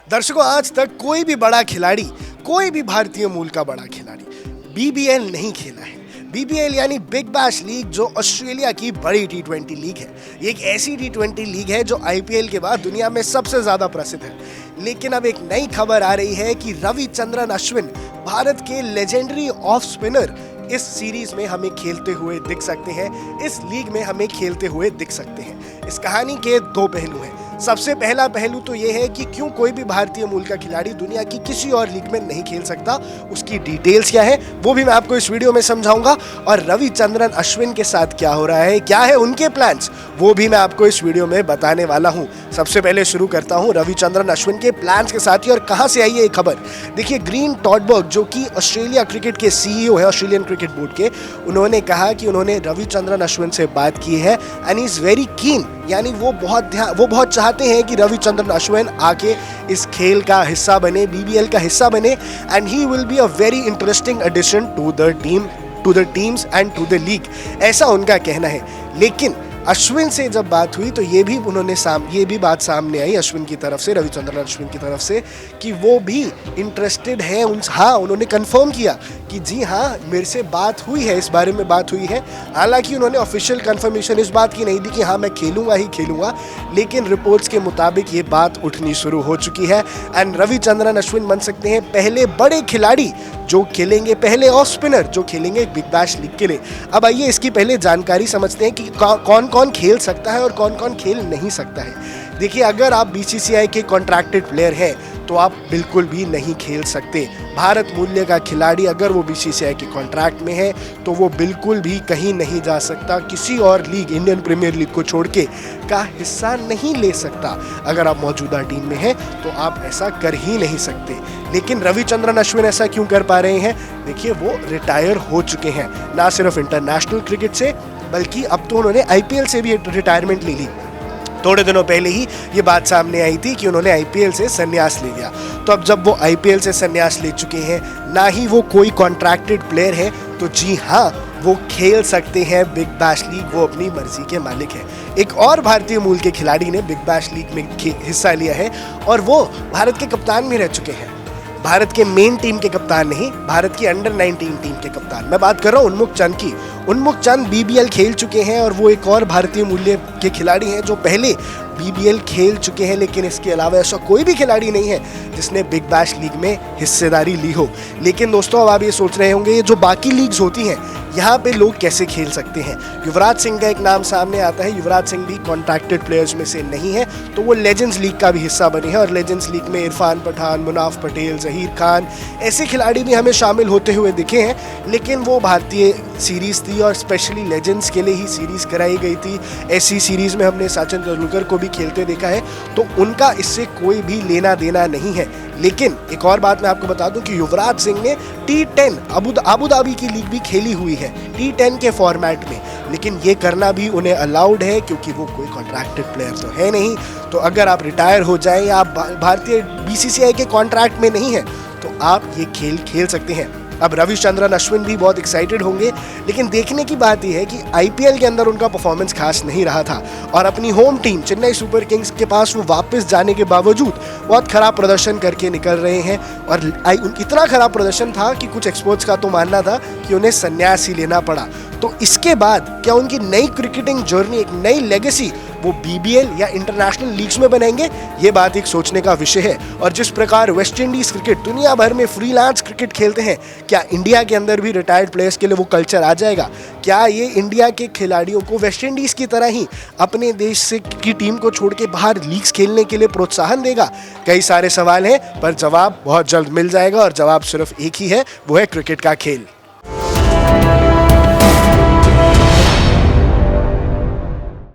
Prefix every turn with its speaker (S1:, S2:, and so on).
S1: दर्शकों, आज तक कोई भी बड़ा खिलाड़ी, कोई भी भारतीय मूल का बड़ा खिलाड़ी बीबीएल नहीं खेला है। बीबीएल यानी बिग बैश लीग, जो ऑस्ट्रेलिया की बड़ी टी20 लीग है। ये एक ऐसी टी20 लीग है जो आईपीएल के बाद दुनिया में सबसे ज्यादा प्रसिद्ध है। लेकिन अब एक नई खबर आ रही है कि रविचंद्रन अश्विन, भारत के लेजेंडरी ऑफ स्पिनर, इस सीरीज में हमें खेलते हुए दिख सकते हैं, इस लीग में हमें खेलते हुए दिख सकते हैं। इस कहानी के दो पहलू हैं। सबसे पहला पहलू तो ये है कि क्यों कोई भी भारतीय मूल का खिलाड़ी दुनिया की किसी और लीग में नहीं खेल सकता, उसकी डिटेल्स क्या है वो भी मैं आपको इस वीडियो में समझाऊंगा। और रविचंद्रन अश्विन के साथ क्या हो रहा है, क्या है उनके प्लान्स, वो भी मैं आपको इस वीडियो में बताने वाला हूं। सबसे पहले शुरू करता हूं रविचंद्रन अश्विन के प्लान्स के साथ ही, और कहां से आई है ये खबर। देखिए, ग्रीन टॉडबर्ग, जो कि ऑस्ट्रेलिया क्रिकेट के सीईओ है, ऑस्ट्रेलियन क्रिकेट बोर्ड के, उन्होंने कहा कि उन्होंने रविचंद्रन अश्विन से बात की है एंड इज वेरी कीन, यानी वो बहुत चाहते हैं कि रविचंद्रन अश्विन आके इस खेल का हिस्सा बने, बीबीएल का हिस्सा बने, and he will be a very interesting addition to the teams and to the league, ऐसा उनका कहना है। लेकिन अश्विन से जब बात हुई तो ये भी बात सामने आई अश्विन की तरफ से, रविचंद्रन अश्विन की तरफ से, कि वो भी इंटरेस्टेड है। उन्होंने कंफर्म किया कि जी हाँ, मेरे से बात हुई है, इस बारे में बात हुई है। हालांकि उन्होंने ऑफिशियल कंफर्मेशन इस बात की नहीं दी कि हाँ मैं खेलूंगा ही खेलूंगा, लेकिन रिपोर्ट्स के मुताबिक ये बात उठनी शुरू हो चुकी है। एंड रविचंद्रन अश्विन बन सकते हैं पहले बड़े खिलाड़ी जो खेलेंगे, पहले ऑफ स्पिनर जो खेलेंगे बिग बैश लीग के लिए। अब आइए इसकी पहले जानकारी समझते हैं कि कौन कौन खेल सकता है और कौन कौन खेल नहीं सकता है। देखिए, अगर आप बीसीसीआई के कॉन्ट्रैक्टेड प्लेयर हैं तो आप बिल्कुल भी नहीं खेल सकते। भारत मूल्य का खिलाड़ी अगर वो बीसीसीआई के कॉन्ट्रैक्ट में है तो वो बिल्कुल भी कहीं नहीं जा सकता, किसी और लीग, इंडियन प्रीमियर लीग को छोड़ के का हिस्सा नहीं ले सकता। अगर आप मौजूदा टीम में हैं तो आप ऐसा कर ही नहीं सकते। लेकिन रविचंद्रन अश्विन ऐसा क्यों कर पा रहे हैं? देखिए, वो रिटायर हो चुके हैं, ना सिर्फ इंटरनेशनल क्रिकेट से, बल्कि अब तो उन्होंने आईपीएल से भी रिटायरमेंट ले ली। थोड़े दिनों पहले ही ये बात सामने आई थी कि उन्होंने आईपीएल से संन्यास ले लिया। तो अब जब वो आईपीएल से संन्यास ले चुके हैं, ना ही वो कोई कॉन्ट्रैक्टेड प्लेयर है, तो जी हाँ, वो खेल सकते हैं बिग बैश लीग, वो अपनी मर्जी के मालिक हैं। एक और भारतीय मूल के खिलाड़ी ने बिग बैश लीग में हिस्सा लिया है और वो भारत के कप्तान भी रह चुके हैं। भारत के मेन टीम के कप्तान नहीं, भारत की अंडर 19 टीम के कप्तान। मैं बात कर रहा हूँ उन्मुख चंद की। उन्मुख चंद बीबीएल खेल चुके हैं और वो एक और भारतीय मूल्य के खिलाड़ी हैं जो पहले बीबीएल खेल चुके हैं। लेकिन इसके अलावा ऐसा कोई भी खिलाड़ी नहीं है जिसने बिग बैश लीग में हिस्सेदारी ली हो। लेकिन दोस्तों, अब आप ये सोच रहे होंगे, ये जो बाकी लीग्स होती हैं यहाँ पे लोग कैसे खेल सकते हैं? युवराज सिंह का एक नाम सामने आता है। युवराज सिंह भी कॉन्ट्रैक्टेड प्लेयर्स में से नहीं है, तो वो लेजेंड्स लीग का भी हिस्सा बने हैं। और लेजेंड्स लीग में इरफान पठान, मुनाफ पटेल, जहीर खान, ऐसे खिलाड़ी भी हमें शामिल होते हुए दिखे हैं। लेकिन वो भारतीय सीरीज थी और स्पेशली लेजेंड्स के लिए ही सीरीज कराई गई थी। ऐसी सीरीज में हमने सचिन तेंदुलकर को भी खेलते देखा है, तो उनका इससे कोई भी लेना देना नहीं है। लेकिन एक और बात मैं आपको बता दूं कि युवराज सिंह ने T10 अबू धाबी की लीग भी खेली हुई है, T10 के फॉर्मेट में। लेकिन ये करना भी उन्हें अलाउड है क्योंकि वो कोई कॉन्ट्रैक्टेड प्लेयर तो है नहीं। तो अगर आप रिटायर हो जाएं या आप भारतीय बीसीसीआई के कॉन्ट्रैक्ट में नहीं है तो आप ये खेल खेल सकते हैं। अब रविचंद्रन अश्विन भी बहुत एक्साइटेड होंगे, लेकिन देखने की बात यह है कि आईपीएल के अंदर उनका परफॉर्मेंस खास नहीं रहा था और अपनी home team Chennai super Kings के पास वो वापस जाने के बावजूद बहुत खराब प्रदर्शन करके निकल रहे हैं। और इतना खराब प्रदर्शन था कि कुछ एक्सपर्ट्स का तो मानना था कि उन्हें संन्यास ही लेना पड़ा। तो इसके बाद क्या उनकी नई क्रिकेटिंग जर्नी, एक नई लेगेसी वो बीबीएल या इंटरनेशनल लीग्स में बनेंगे? ये बात एक सोचने का विषय है। और जिस प्रकार वेस्ट इंडीज क्रिकेट दुनिया भर में फ्रीलांस क्रिकेट खेलते हैं, क्या इंडिया के अंदर भी रिटायर्ड प्लेयर्स के लिए वो कल्चर आ जाएगा? क्या ये इंडिया के खिलाड़ियों को वेस्ट इंडीज की तरह ही अपने देश से की टीम को छोड़ के बाहर लीग्स खेलने के लिए प्रोत्साहन देगा? कई सारे सवाल हैं, पर जवाब बहुत जल्द मिल जाएगा और जवाब सिर्फ एक ही है, वो है क्रिकेट का खेल।